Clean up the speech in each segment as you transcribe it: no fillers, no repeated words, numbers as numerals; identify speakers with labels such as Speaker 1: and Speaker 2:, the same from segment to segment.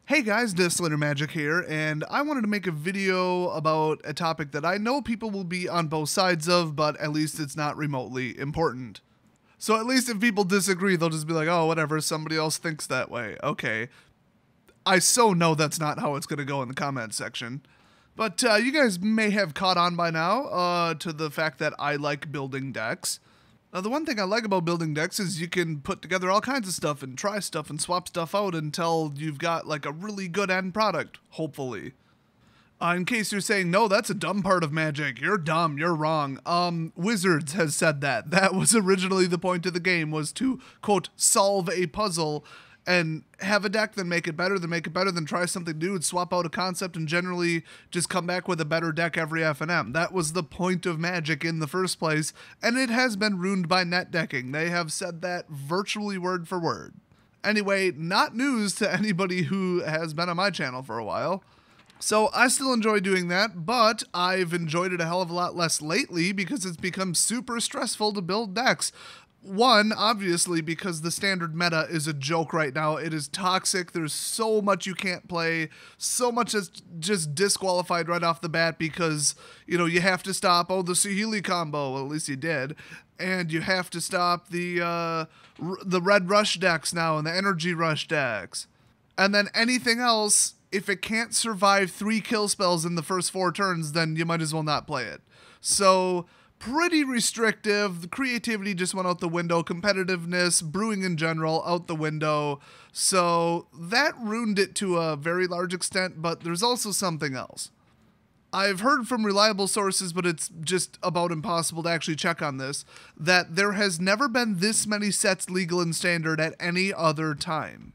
Speaker 1: Hey guys, Disslater Magic here, and I wanted to make a video about a topic that I know people will be on both sides of, but at least it's not remotely important. So at least if people disagree, they'll just be like, oh, whatever, somebody else thinks that way. Okay. I so know that's not how it's going to go in the comment section. But you guys may have caught on by now to the fact that I like building decks. Now, the one thing I like about building decks is you can put together all kinds of stuff and try stuff and swap stuff out until you've got like a really good end product, hopefully. In case you're saying, no, that's a dumb part of Magic, you're dumb, you're wrong. Wizards has said that. That was originally the point of the game, was to, quote, solve a puzzle and have a deck, then make it better, then try something new and swap out a concept and generally just come back with a better deck every FNM. That was the point of Magic in the first place, and it has been ruined by net decking. They have said that virtually word for word. Anyway, not news to anybody who has been on my channel for a while. So I still enjoy doing that, but I've enjoyed it a hell of a lot less lately because it's become super stressful to build decks. One, obviously, because the standard meta is a joke right now. It is toxic. There's so much you can't play. So much that's just disqualified right off the bat because, you know, you have to stop, oh, the Saheeli combo. Well, at least you did. And you have to stop the Red Rush decks now and the Energy Rush decks. And then anything else, if it can't survive 3 kill spells in the first 4 turns, then you might as well not play it. So pretty restrictive. The creativity just went out the window. Competitiveness, brewing in general, out the window. So that ruined it to a very large extent, but there's also something else. I've heard from reliable sources, but it's just about impossible to actually check on this, that there has never been this many sets legal and standard at any other time.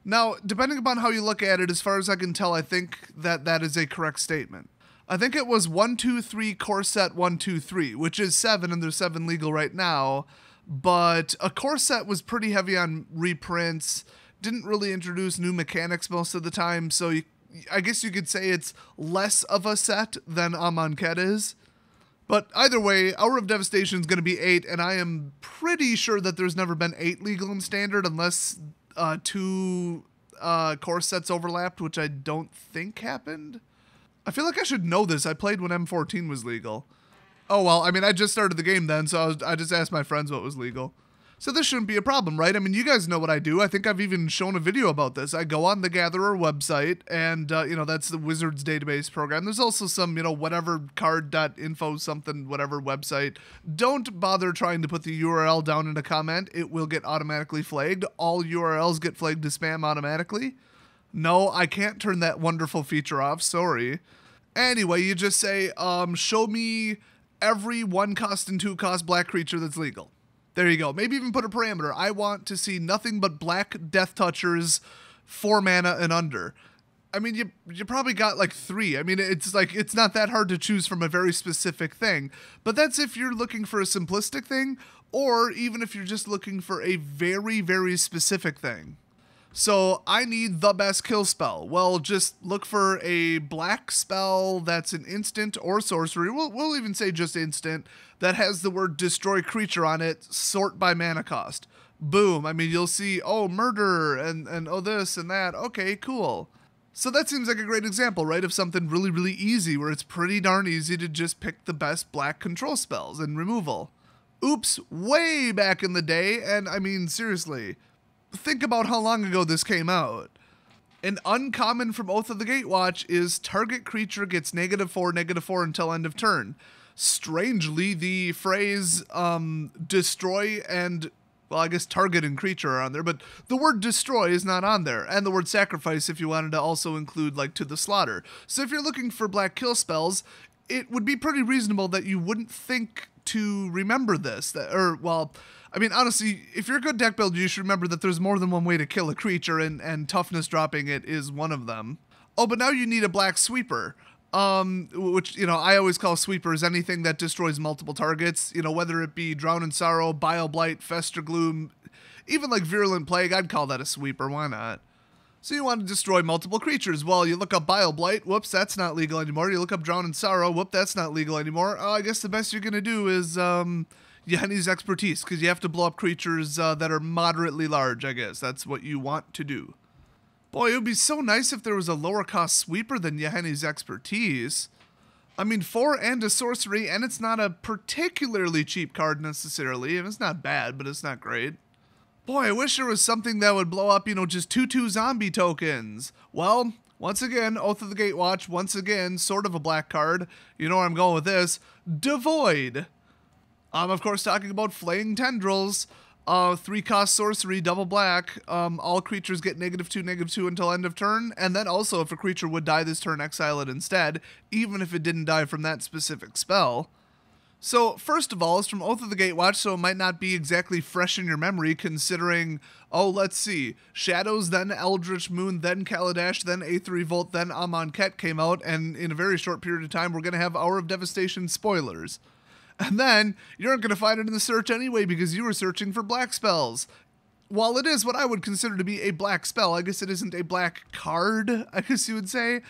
Speaker 1: Now, depending upon how you look at it, as far as I can tell, I think that that is a correct statement. I think it was 1, 2, 3, core set 1, 2, 3, which is 7, and there's 7 legal right now. But a core set was pretty heavy on reprints, didn't really introduce new mechanics most of the time, so I guess you could say it's less of a set than Amonkhet is. But either way, Hour of Devastation is going to be 8, and I am pretty sure that there's never been 8 legal and standard unless 2 core sets overlapped, which I don't think happened. I feel like I should know this. I played when M14 was legal. Oh, well, I mean, I just started the game then, so I just asked my friends what was legal. So this shouldn't be a problem, right? I mean, you guys know what I do. I think I've even shown a video about this. I go on the Gatherer website, and, you know, that's the Wizards database program. There's also some, you know, whatever card.info something, whatever website. Don't bother trying to put the URL down in a comment. It will get automatically flagged. All URLs get flagged to spam automatically. No, I can't turn that wonderful feature off, sorry. Anyway, you just say, show me every 1 cost and 2 cost black creature that's legal. There you go. Maybe even put a parameter. I want to see nothing but black Death Touchers, 4 mana and under. I mean, you probably got like 3. I mean, it's like, it's not that hard to choose from a very specific thing. But that's if you're looking for a simplistic thing, or even if you're just looking for a very, very specific thing. So I need the best kill spell. Well, just look for a black spell that's an instant or sorcery. We'll even say just instant that has the word destroy creature on it, sort by mana cost. Boom. I mean, you'll see, oh, murder and oh, this and that. Okay, cool. So that seems like a great example, right, of something really, really easy where it's pretty darn easy to just pick the best black control spells and removal. Oops, way back in the day, and I mean, seriously, think about how long ago this came out. An uncommon from Oath of the Gatewatch is target creature gets -4/-4 until end of turn. Strangely, the phrase destroy and, well, I guess target and creature are on there, but the word destroy is not on there, and the word sacrifice if you wanted to also include like to the slaughter. So if you're looking for black kill spells, it would be pretty reasonable that you wouldn't think to remember this, I mean, honestly, if you're a good deck builder, you should remember that there's more than one way to kill a creature, and toughness dropping it is one of them. Oh, but now you need a black sweeper, which, you know, I always call sweepers anything that destroys multiple targets, you know, whether it be Drown in Sorrow, Bile Blight, Fester Gloom, even like Virulent Plague, I'd call that a sweeper, why not? So you want to destroy multiple creatures. Well, you look up Bile Blight, whoops, that's not legal anymore. You look up Drown in Sorrow, whoop, that's not legal anymore. I guess the best you're going to do is, Yanni's expertise, because you have to blow up creatures that are moderately large, I guess. That's what you want to do. Boy, it would be so nice if there was a lower cost sweeper than Yahenni's Expertise. I mean, 4 and a sorcery, and it's not a particularly cheap card necessarily. It's not bad, but it's not great. Boy, I wish there was something that would blow up, just 2/2 zombie tokens. Well, once again, Oath of the Gatewatch, once again, sort of a black card. You know where I'm going with this. Devoid. I'm, of course, talking about Flaying Tendrils. 3-cost sorcery, double black. All creatures get -2/-2 until end of turn. And then also, if a creature would die this turn, exile it instead, even if it didn't die from that specific spell. So, first of all, it's from Oath of the Gatewatch, so it might not be exactly fresh in your memory, considering, let's see, Shadows, then Eldritch Moon, then Kaladesh, then Aether Revolt, then Amonkhet came out, and in a very short period of time, we're going to have Hour of Devastation spoilers. And then, you aren't going to find it in the search anyway, because you were searching for black spells. While it is what I would consider to be a black spell, I guess it isn't a black card, I guess you would say,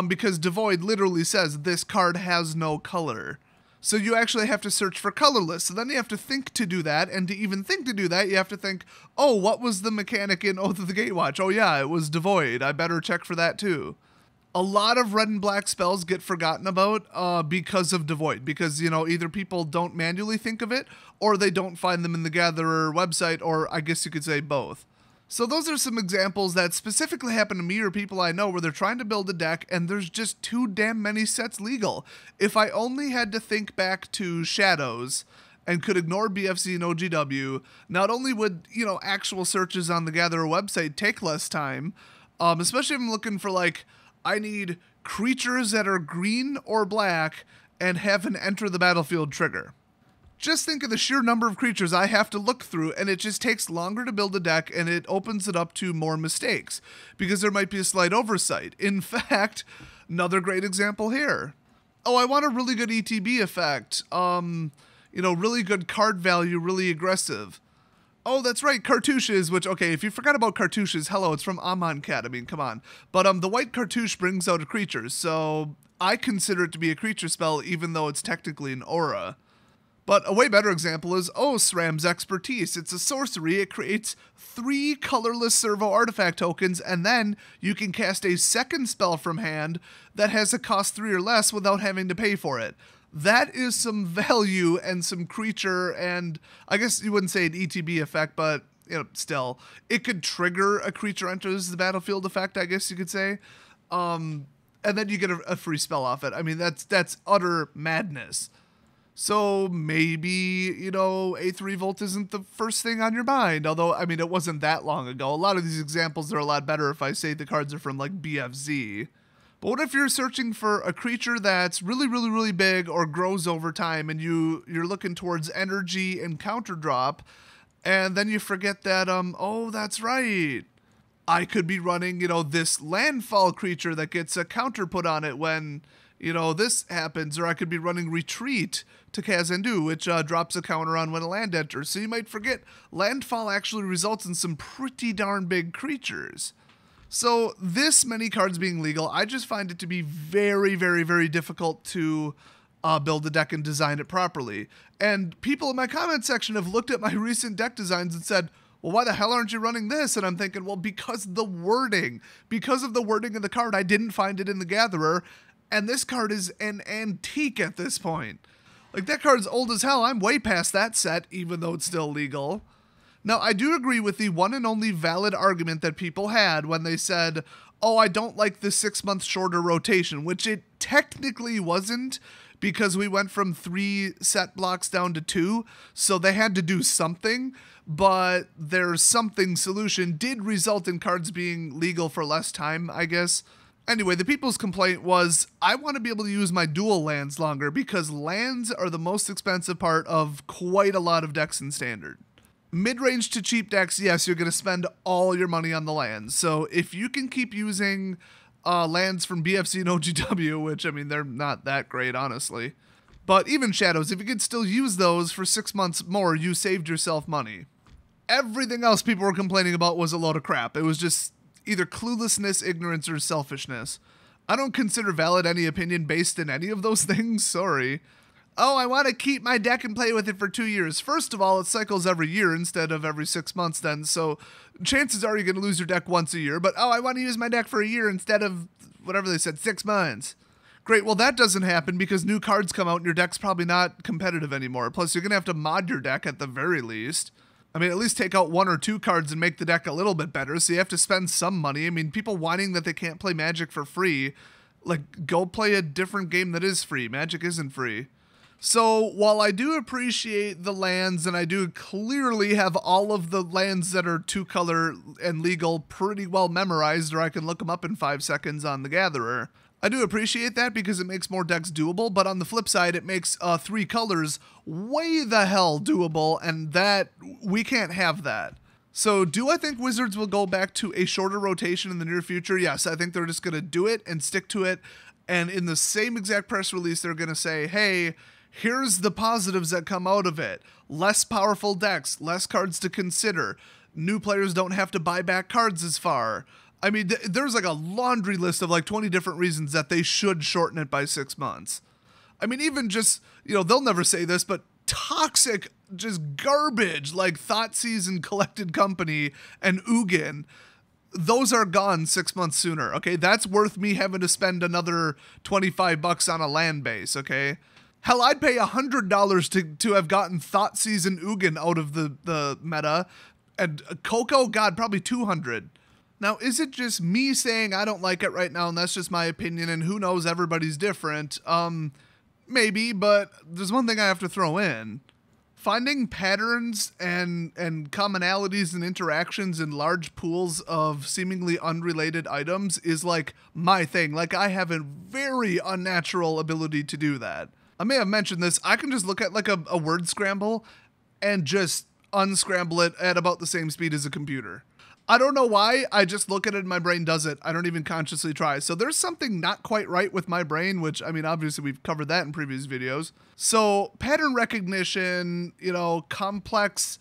Speaker 1: because Devoid literally says, this card has no color. So you actually have to search for colorless. So then you have to think to do that, and to even think to do that, you have to think, what was the mechanic in Oath of the Gatewatch? Oh yeah, it was Devoid. I better check for that too. A lot of red and black spells get forgotten about because of Devoid, because, either people don't manually think of it, or they don't find them in the Gatherer website, or I guess you could say both. So those are some examples that specifically happen to me or people I know where they're trying to build a deck and there's just too damn many sets legal. If I only had to think back to Shadows and could ignore BFZ and OGW, not only would, actual searches on the Gatherer website take less time, especially if I'm looking for, I need creatures that are green or black and have an enter the battlefield trigger. Just think of the sheer number of creatures I have to look through, and it just takes longer to build a deck, and it opens it up to more mistakes, because there might be a slight oversight. In fact, another great example here. I want a really good ETB effect. Really good card value, really aggressive. Oh, that's right, cartouches, which, okay, if you forgot about cartouches, hello, it's from Amonkhet, I mean, come on. But the white cartouche brings out a creature, so I consider it to be a creature spell, even though it's technically an aura. But a way better example is SRAM's Expertise. It's a sorcery. It creates 3 colorless servo artifact tokens, and then you can cast a second spell from hand that has a cost 3 or less without having to pay for it. That is some value and some creature, and I guess you wouldn't say an ETB effect, but still, it could trigger a creature enters the battlefield effect, I guess you could say. And then you get a free spell off it. I mean, that's utter madness. So maybe, Aether Revolt isn't the first thing on your mind, although, I mean, it wasn't that long ago. A lot of these examples are a lot better if I say the cards are from, BFZ. But what if you're searching for a creature that's really, really, really big or grows over time, and you're looking towards energy and counter drop, and then you forget that, that's right. I could be running, this landfall creature that gets a counter put on it when, this happens, or I could be running Retreat to Kazandu, which drops a counter on when a land enters. So you might forget, landfall actually results in some pretty darn big creatures. So this many cards being legal, I just find it to be very, very, very difficult to build a deck and design it properly. And people in my comment section have looked at my recent deck designs and said, well, why the hell aren't you running this? And I'm thinking, well, because of the wording of the card, I didn't find it in the Gatherer. And this card is an antique at this point. That card's old as hell. I'm way past that set, even though it's still legal. Now, I do agree with the one and only valid argument that people had when they said, I don't like the 6-month shorter rotation, which it technically wasn't, because we went from 3 set blocks down to 2, so they had to do something, but their something solution did result in cards being legal for less time, I guess. Anyway, the people's complaint was, I want to be able to use my dual lands longer, because lands are the most expensive part of quite a lot of decks in Standard. Mid-range to cheap decks, yes, you're going to spend all your money on the lands. So if you can keep using lands from BFZ and OGW, which, I mean, they're not that great, honestly. But even Shadows, if you could still use those for 6 months more, you saved yourself money. Everything else people were complaining about was a load of crap. It was just either cluelessness, ignorance, or selfishness. I don't consider valid any opinion based in any of those things, sorry. Oh, I want to keep my deck and play with it for 2 years. First of all, it cycles every year instead of every 6 months then, so chances are you're going to lose your deck once a year. But, oh, I want to use my deck for a year instead of whatever they said, 6 months. Great, well, that doesn't happen because new cards come out and your deck's probably not competitive anymore. Plus, you're going to have to mod your deck at the very least. I mean, at least take out 1 or 2 cards and make the deck a little bit better, so you have to spend some money. I mean, people whining that they can't play Magic for free, like, go play a different game that is free. Magic isn't free. So, while I do appreciate the lands, and I do clearly have all of the lands that are 2-color and legal pretty well memorized, or I can look them up in 5 seconds on the Gatherer, I do appreciate that because it makes more decks doable, but on the flip side, it makes 3 colors way the hell doable, and that, we can't have that. So, do I think Wizards will go back to a shorter rotation in the near future? Yes, I think they're just going to do it and stick to it, and in the same exact press release, they're going to say, hey, here's the positives that come out of it. Less powerful decks, less cards to consider. New players don't have to buy back cards as far. I mean, there's like a laundry list of like 20 different reasons that they should shorten it by 6 months. I mean, even just, you know, they'll never say this, but toxic, just garbage like Thoughtseize and Collected Company and Ugin, those are gone 6 months sooner, okay? That's worth me having to spend another $25 on a land base, okay? Hell, I'd pay $100 to have gotten Thoughtseize and Ugin out of the meta, and Coco, God, probably $200. Now, is it just me saying I don't like it right now, and that's just my opinion, and who knows, everybody's different? Maybe, but there's one thing I have to throw in. Finding patterns and commonalities and interactions in large pools of seemingly unrelated items is like my thing. Like, I have a very unnatural ability to do that. I may have mentioned this. I can just look at like a word scramble and just unscramble it at about the same speed as a computer. I don't know why. I just look at it and my brain does it. I don't even consciously try. So there's something not quite right with my brain, which, I mean, obviously we've covered that in previous videos. So pattern recognition, you know, complex,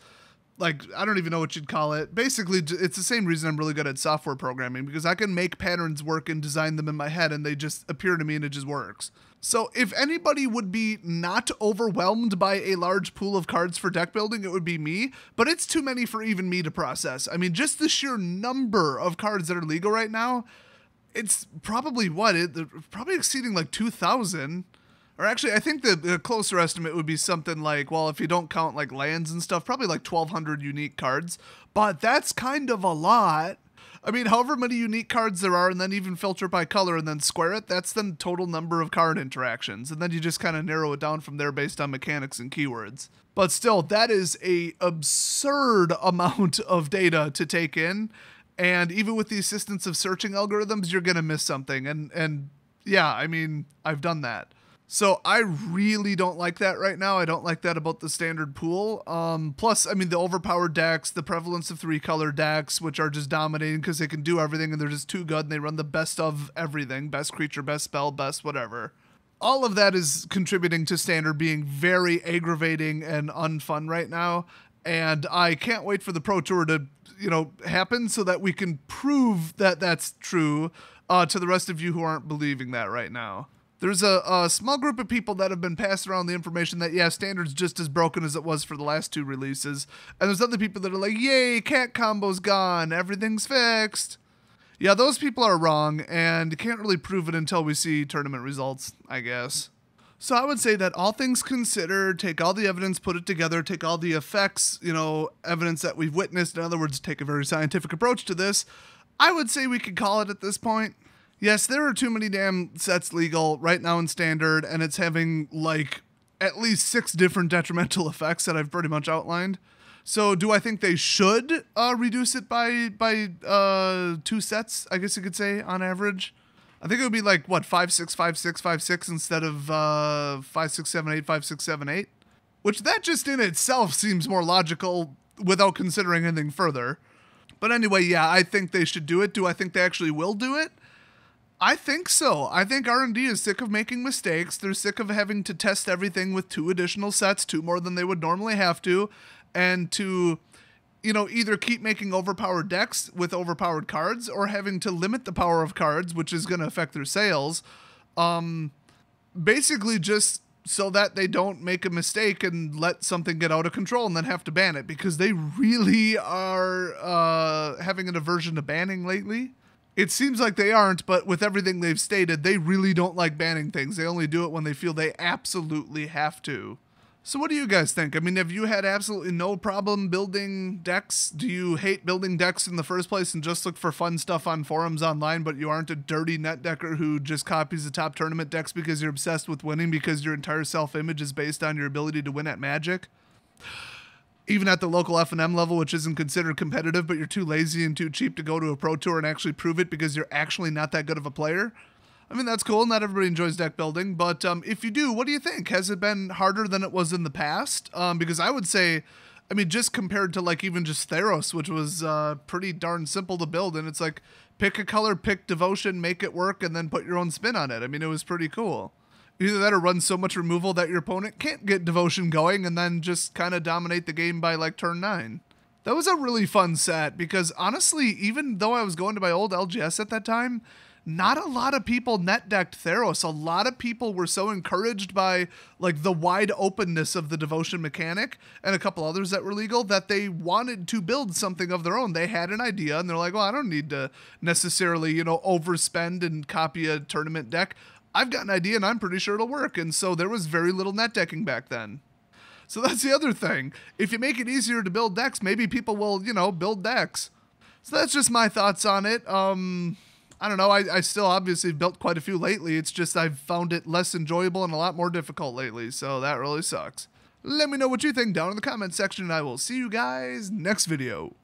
Speaker 1: like, I don't even know what you'd call it. Basically, it's the same reason I'm really good at software programming, because I can make patterns work and design them in my head and they just appear to me and it just works. So if anybody would be not overwhelmed by a large pool of cards for deck building, it would be me, but it's too many for even me to process. I mean, just the sheer number of cards that are legal right now, it's probably probably exceeding like 2,000. Or actually, I think the closer estimate would be something like, well, if you don't count like lands and stuff, probably like 1,200 unique cards, but that's kind of a lot. I mean, however many unique cards there are, and then even filter by color and then square it, that's the total number of card interactions. And then you just kind of narrow it down from there based on mechanics and keywords. But still, that is a absurd amount of data to take in. And even with the assistance of searching algorithms, you're going to miss something. And yeah, I mean, I've done that. So I really don't like that right now. I don't like that about the standard pool. Plus, I mean, the overpowered decks, the prevalence of 3-color decks, which are just dominating because they can do everything and they're just too good and they run the best of everything. Best creature, best spell, best whatever. All of that is contributing to standard being very aggravating and unfun right now. And I can't wait for the Pro Tour to, you know, happen so that we can prove that that's true to the rest of you who aren't believing that right now. There's a small group of people that have been passed around the information that, yeah, Standard's just as broken as it was for the last 2 releases. And there's other people that are like, yay, cat combo's gone, everything's fixed. Yeah, those people are wrong, and you can't really prove it until we see tournament results, I guess. So I would say that all things considered, take all the evidence, put it together, take all the effects, you know, evidence that we've witnessed, in other words, take a very scientific approach to this, I would say we could call it at this point. Yes, there are too many damn sets legal right now in Standard, and it's having, like, at least 6 different detrimental effects that I've pretty much outlined. So do I think they should reduce it by 2 sets, I guess you could say, on average? I think it would be like, what, 5, 6, 5, 6, 5, 6 instead of 5, 6, 7, 8, 5, 6, 7, 8? Which that just in itself seems more logical without considering anything further. But anyway, yeah, I think they should do it. Do I think they actually will do it? I think so. I think R&D is sick of making mistakes. They're sick of having to test everything with 2 additional sets, 2 more than they would normally have to, and to, you know, either keep making overpowered decks with overpowered cards or having to limit the power of cards, which is going to affect their sales. Basically just so that they don't make a mistake and let something get out of control and then have to ban it, because they really are having an aversion to banning lately. It seems like they aren't, but with everything they've stated, they really don't like banning things. They only do it when they feel they absolutely have to. So what do you guys think? I mean, have you had absolutely no problem building decks? Do you hate building decks in the first place and just look for fun stuff on forums online, but you aren't a dirty net decker who just copies the top tournament decks because you're obsessed with winning because your entire self-image is based on your ability to win at Magic? Even at the local F&M level, which isn't considered competitive, but you're too lazy and too cheap to go to a pro tour and actually prove it because you're actually not that good of a player? I mean, that's cool. Not everybody enjoys deck building, but if you do, what do you think? Has it been harder than it was in the past? Because I would say, I mean, just compared to like even just Theros, which was pretty darn simple to build, and it's like pick a color, pick devotion, make it work, and then put your own spin on it. I mean, it was pretty cool. Either that or run so much removal that your opponent can't get devotion going and then just kind of dominate the game by like turn 9. That was a really fun set because honestly, even though I was going to my old LGS at that time, not a lot of people net decked Theros. A lot of people were so encouraged by like the wide openness of the devotion mechanic and a couple others that were legal that they wanted to build something of their own. They had an idea and they're like, well, I don't need to necessarily, overspend and copy a tournament deck. I've got an idea and I'm pretty sure it'll work. And so there was very little net decking back then. So that's the other thing. If you make it easier to build decks, maybe people will, build decks. So that's just my thoughts on it. I don't know. I still obviously built quite a few lately. It's just I've found it less enjoyable and a lot more difficult lately. So that really sucks. Let me know what you think down in the comment section and I will see you guys next video.